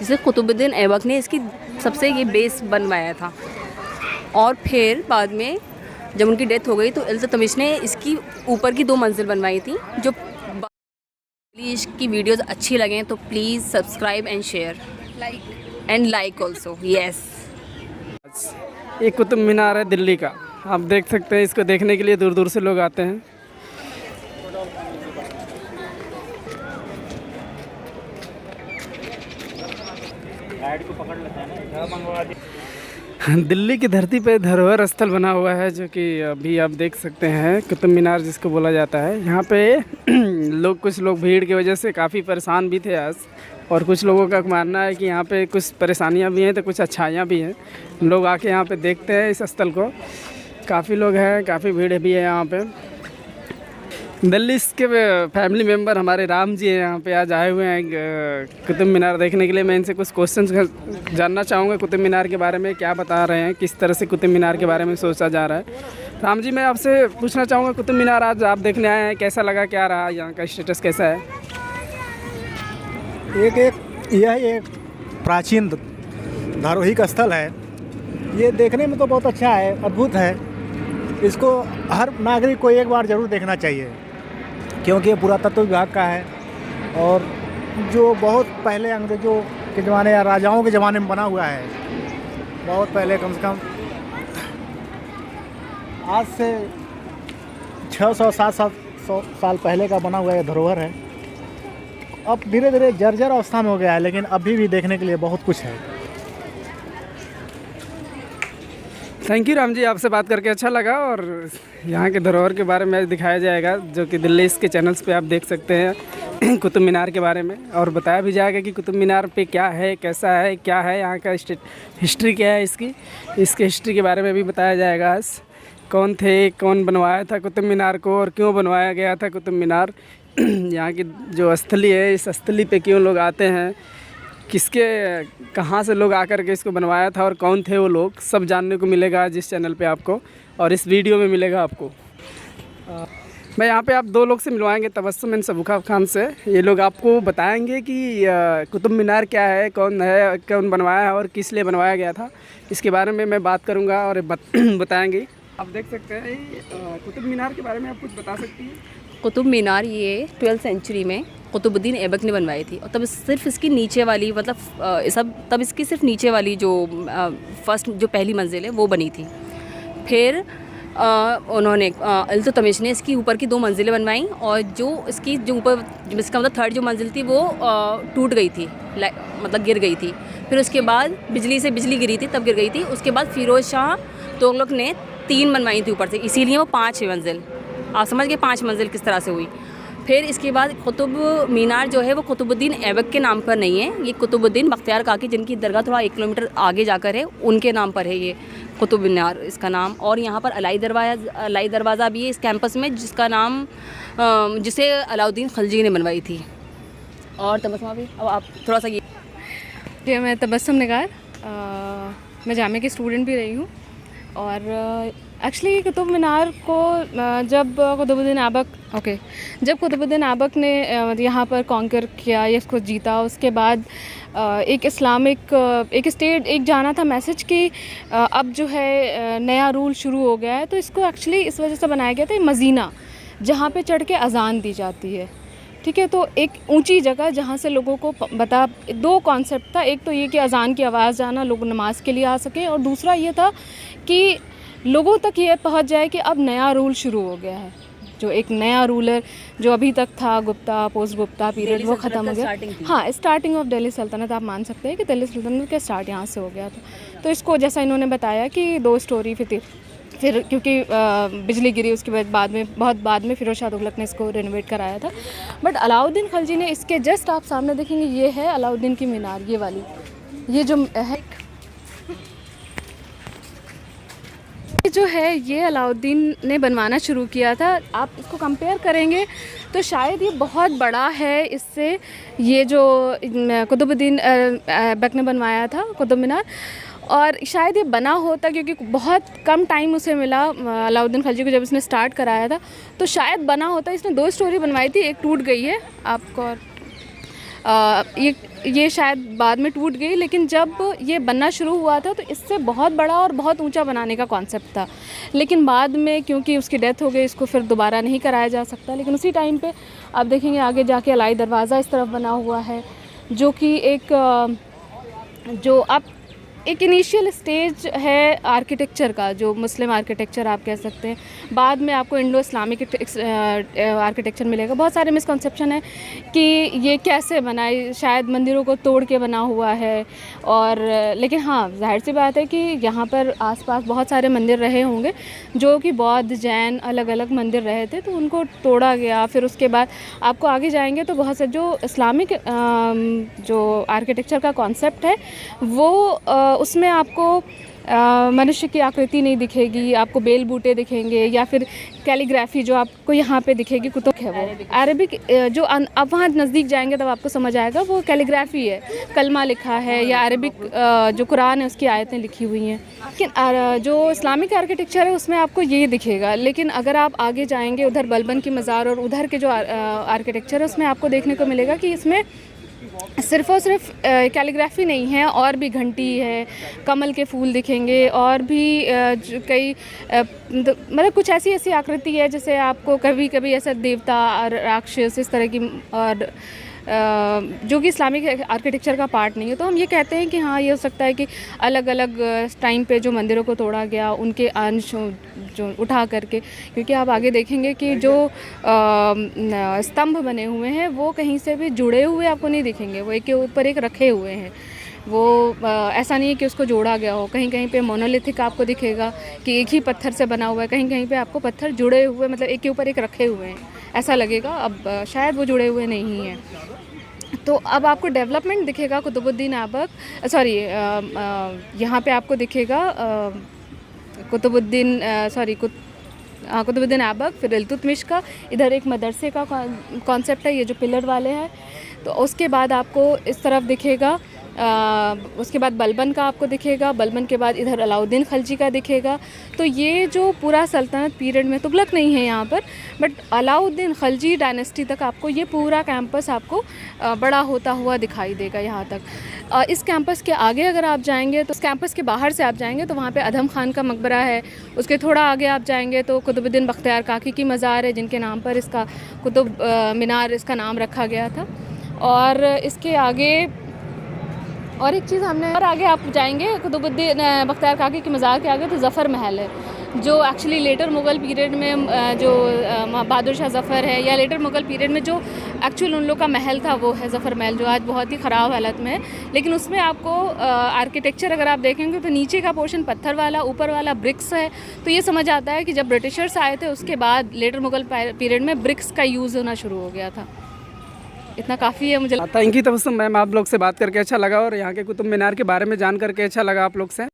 जिसे कुतुबुद्दीन ऐबक ने इसकी सबसे ये बेस बनवाया था। और फिर बाद में जब उनकी डेथ हो गई तो इल्तुतमिश ने इसकी ऊपर की 2 मंजिल बनवाई थी। जो इसकी वीडियोस अच्छी लगें तो please subscribe and share and like also. Yes, ये कुतुब मीनार है दिल्ली का। आप देख सकते हैं, इसको देखने के लिए दूर दूर से लोग आते हैं। दिल्ली की धरती पे धरोहर स्थल बना हुआ है, जो कि अभी आप देख सकते हैं कुतुब मीनार जिसको बोला जाता है। यहाँ पे कुछ लोग भीड़ की वजह से काफ़ी परेशान भी थे आज, और कुछ लोगों का मानना है कि यहाँ पे कुछ परेशानियाँ भी हैं तो कुछ अच्छाइयाँ भी हैं। लोग आके यहाँ पे देखते हैं इस स्थल को। काफ़ी लोग हैं, काफ़ी भीड़ भी है यहाँ पे। दिल्ली के फैमिली मेम्बर हमारे राम जी हैं, यहाँ पे आज आए हुए हैं कुतुब मीनार देखने के लिए। मैं इनसे कुछ क्वेश्चंस जानना चाहूँगा कुतुब मीनार के बारे में, क्या बता रहे हैं, किस तरह से कुतुब मीनार के बारे में सोचा जा रहा है। राम जी, मैं आपसे पूछना चाहूँगा, कुतुब मीनार आज आप देखने आए हैं, कैसा लगा, क्या रहा, यहाँ का स्टेटस कैसा है? यह एक प्राचीन धार्मिक स्थल है। ये देखने में तो बहुत अच्छा है, अद्भुत है। इसको हर नागरिक को एक बार ज़रूर देखना चाहिए, क्योंकि ये पुरातत्व विभाग का है और जो बहुत पहले अंग्रेज़ों के ज़माने या राजाओं के ज़माने में बना हुआ है। बहुत पहले, कम से कम आज से 600-700 साल पहले का बना हुआ ये धरोहर है। अब धीरे धीरे जर्जर अवस्था में हो गया है, लेकिन अभी भी देखने के लिए बहुत कुछ है। थैंक यू राम जी, आपसे बात करके अच्छा लगा। और यहाँ के धरोहर के बारे में दिखाया जाएगा, जो कि दिल्ली के चैनल्स पे आप देख सकते हैं कुतुब मीनार के बारे में। और बताया भी जाएगा कि कुतुब मीनार पे क्या है, कैसा है, क्या है, यहाँ का हिस्ट्री क्या है, इसके हिस्ट्री के बारे में भी बताया जाएगा। आज कौन थे, कौन बनवाया था कुतुब मीनार को, और क्यों बनवाया गया था कुतुब मीनार। यहाँ की जो स्थली है, इस स्थली पे क्यों लोग आते हैं, कहाँ से लोग आकर के इसको बनवाया था, और कौन थे वो लोग, सब जानने को मिलेगा जिस चैनल पे आपको, और इस वीडियो में मिलेगा आपको। मैं यहाँ पे आप 2 लोग से मिलवाएंगे, तबस्सुम एंड सबूखा खान से। ये लोग आपको बताएंगे कि कुतुब मीनार क्या है, कौन बनवाया है और किस लिए बनवाया गया था। इसके बारे में मैं बात करूँगा और बताएँगे। आप देख सकते हैं कुतुब मीनार के बारे में आप कुछ बता सकती हैं? कुतुब मीनार ये 12th सेंचुरी में कुतुबुद्दीन ऐबक ने बनवाई थी। और तब सिर्फ इसकी नीचे वाली, मतलब तब इसकी सिर्फ नीचे वाली जो फर्स्ट जो पहली मंजिल है वो बनी थी। फिर उन्होंने इल्तुतमिश ने इसकी ऊपर की 2 मंजिलें बनवाई, और जो इसकी जो ऊपर, इसका मतलब थर्ड जो मंजिल थी वो टूट गई थी, मतलब गिर गई थी। फिर उसके बाद बिजली गिरी थी, तब गिर गई थी। उसके बाद फिरोज़ शाह तुगलक ने 3 बनवाई थी ऊपर से, इसीलिए वो 5 मंजिल। आप समझ गए 5 मंजिल किस तरह से हुई। फिर इसके बाद कुतुब मीनार जो है वो कुतुबुद्दीन ऐबक के नाम पर नहीं है, ये कुतुबुद्दीन बख्तियार काकी, जिनकी दरगाह थोड़ा 1 किलोमीटर आगे जाकर है, उनके नाम पर है ये कुतुब मीनार इसका नाम। और यहाँ पर अलाई दरवाज़ा भी है इस कैंपस में, जिसका नाम जिसे अलाउद्दीन खिलजी ने बनवाई थी। और तबस्सुम भी, अब आप थोड़ा सा ये मैं तबस्सुम निगार, मैं जामे की स्टूडेंट भी रही हूँ। और एक्चुअली कुतुब मीनार को जब कुतुबुद्दीन ऐबक ने यहाँ पर कॉन्कर किया या इसको जीता, उसके बाद एक स्टेट जाना था मैसेज कि अब जो है नया रूल शुरू हो गया है। तो इसको एक्चुअली इस वजह से बनाया गया था, मजीना जहाँ पे चढ़ के अजान दी जाती है। ठीक है, तो एक ऊंची जगह जहाँ से लोगों को 2 कॉन्सेप्ट था। एक तो ये कि अजान की आवाज़ जाना, लोग नमाज के लिए आ सकें, और दूसरा ये था कि लोगों तक ये पहुंच जाए कि अब नया रूल शुरू हो गया है। जो एक नया रूलर जो अभी तक था, गुप्ता पोस्ट गुप्ता पीरियड, वो ख़त्म हो गया। हाँ, स्टार्टिंग ऑफ दिल्ली सल्तनत आप मान सकते हैं कि दिल्ली सल्तनत का स्टार्ट यहाँ से हो गया था। तो इसको जैसा इन्होंने बताया कि 2 स्टोरी फिर क्योंकि बिजली गिरी, उसके बहुत बाद में फिरोज़ शाह तुगलक ने इसको रेनोवेट कराया था। बट अलाउद्दीन खिलजी ने इसके जस्ट आप सामने देखेंगे, ये है अलाउद्दीन की मीनार, ये वाली, ये जो है जो है ये अलाउद्दीन ने बनवाना शुरू किया था। आप इसको कंपेयर करेंगे तो शायद ये बहुत बड़ा है इससे, ये जो कुतुबुद्दीन ऐबक ने बनवाया था कुतुब मीनार। और शायद ये बना होता क्योंकि बहुत कम टाइम उसे मिला अलाउद्दीन खिलजी को, जब इसने स्टार्ट कराया था, तो शायद बना होता। इसने 2 स्टोरी बनवाई थी, एक टूट गई है आपको। और ये शायद बाद में टूट गई, लेकिन जब ये बनना शुरू हुआ था तो इससे बहुत बड़ा और बहुत ऊंचा बनाने का कॉन्सेप्ट था। लेकिन बाद में क्योंकि उसकी डेथ हो गई, इसको फिर दोबारा नहीं कराया जा सकता। लेकिन उसी टाइम पे आप देखेंगे आगे जाके अलाई दरवाज़ा इस तरफ बना हुआ है, जो कि एक इनिशियल स्टेज है आर्किटेक्चर का, जो मुस्लिम आर्किटेक्चर आप कह सकते हैं। बाद में आपको इंडो इस्लामिक आर्किटेक्चर मिलेगा। बहुत सारे मिसकंसेप्शन है कि ये कैसे बना, शायद मंदिरों को तोड़ के बना हुआ है। और लेकिन हाँ, जाहिर सी बात है कि यहाँ पर आसपास बहुत सारे मंदिर रहे होंगे जो कि बौद्ध, जैन, अलग अलग मंदिर रहे थे, तो उनको तोड़ा गया। फिर उसके बाद आपको आगे जाएंगे तो बहुत से जो इस्लामिक जो आर्किटेक्चर का कॉन्सेप्ट है वो उसमें आपको मनुष्य की आकृति नहीं दिखेगी, आपको बेल बूटे दिखेंगे, या फिर कैलीग्राफी जो आपको यहाँ पे दिखेगी, कुतुब है वो अरबिक। जो आप वहाँ नज़दीक जाएंगे तब आपको समझ आएगा वो कैलीग्राफी है, कलमा लिखा है, या अरबिक जो कुरान है उसकी आयतें लिखी हुई हैं। लेकिन जो इस्लामिक आर्किटेक्चर है उसमें आपको ये दिखेगा। लेकिन अगर आप आगे जाएंगे उधर बलबन की मज़ार और उधर के जो आर्किटेक्चर है उसमें आपको देखने को मिलेगा कि इसमें सिर्फ़ और सिर्फ कैलीग्राफी नहीं है, और भी घंटी है, कमल के फूल दिखेंगे, और भी कई मतलब कुछ ऐसी आकृति है जैसे आपको कभी कभी ऐसा देवता और राक्षस इस तरह की, और जो कि इस्लामिक आर्किटेक्चर का पार्ट नहीं है। तो हम ये कहते हैं कि हाँ, ये हो सकता है कि अलग अलग टाइम पे जो मंदिरों को तोड़ा गया उनके अंश जो उठा करके, क्योंकि आप आगे देखेंगे कि जो स्तंभ बने हुए हैं वो कहीं से भी जुड़े हुए आपको नहीं दिखेंगे, वो एक के ऊपर एक रखे हुए हैं। वो ऐसा नहीं है कि उसको जोड़ा गया हो। कहीं कहीं पे मोनोलिथिक आपको दिखेगा कि एक ही पत्थर से बना हुआ है, कहीं कहीं पे आपको पत्थर जुड़े हुए मतलब एक के ऊपर एक रखे हुए हैं, ऐसा लगेगा। अब शायद वो जुड़े हुए नहीं हैं। तो अब आपको डेवलपमेंट दिखेगा कुतुबुद्दीन ऐबक, सॉरी यहाँ पे आपको दिखेगा कुतुबुद्दीन ऐबक, फिर इल्तुतमिश का। इधर एक मदरसे का कॉन्सेप्ट है, ये जो पिलर वाले हैं। तो उसके बाद आपको इस तरफ दिखेगा, उसके बाद बलबन का आपको दिखेगा, बलबन के बाद इधर अलाउद्दीन खलजी का दिखेगा। तो ये जो पूरा सल्तनत पीरियड में, तुगलक नहीं है यहाँ पर, बट अलाउद्दीन खलजी डायनेस्टी तक आपको ये पूरा कैंपस आपको बड़ा होता हुआ दिखाई देगा यहाँ तक। इस कैंपस के आगे अगर आप जाएंगे तो, इस कैंपस के बाहर से आप जाएंगे तो वहाँ पे अदम खान का मकबरा है। उसके थोड़ा आगे आप जाएंगे तो कुतुबुद्दीन बख्तियार काकी की मज़ार है, जिनके नाम पर इसका कुतुब मीनार इसका नाम रखा गया था। और इसके आगे और एक चीज़ हमने, और आगे आप जाएंगे कुतुबुद्दीन बख्तियार काकी की मज़ार के आगे तो ज़फ़र महल है, जो एक्चुअली लेटर मुग़ल पीरियड में जो बहादुर शाह ज़फ़र है, या लेटर मुग़ल पीरियड में जो एक्चुअल उन लोग का महल था वो है ज़फ़र महल, जो आज बहुत ही ख़राब हालत में है। लेकिन उसमें आपको आर्किटेक्चर अगर आप देखेंगे तो नीचे का पोर्शन पत्थर वाला, ऊपर वाला ब्रिक्स है। तो ये समझ आता है कि जब ब्रिटिशर्स आए थे उसके बाद लेटर मुग़ल पीरियड में ब्रिक्स का यूज़ होना शुरू हो गया था। इतना काफ़ी है मुझे। Thank you. तो मैम, आप लोग से बात करके अच्छा लगा और यहाँ के कुतुब मीनार के बारे में जान करके अच्छा लगा आप लोग से।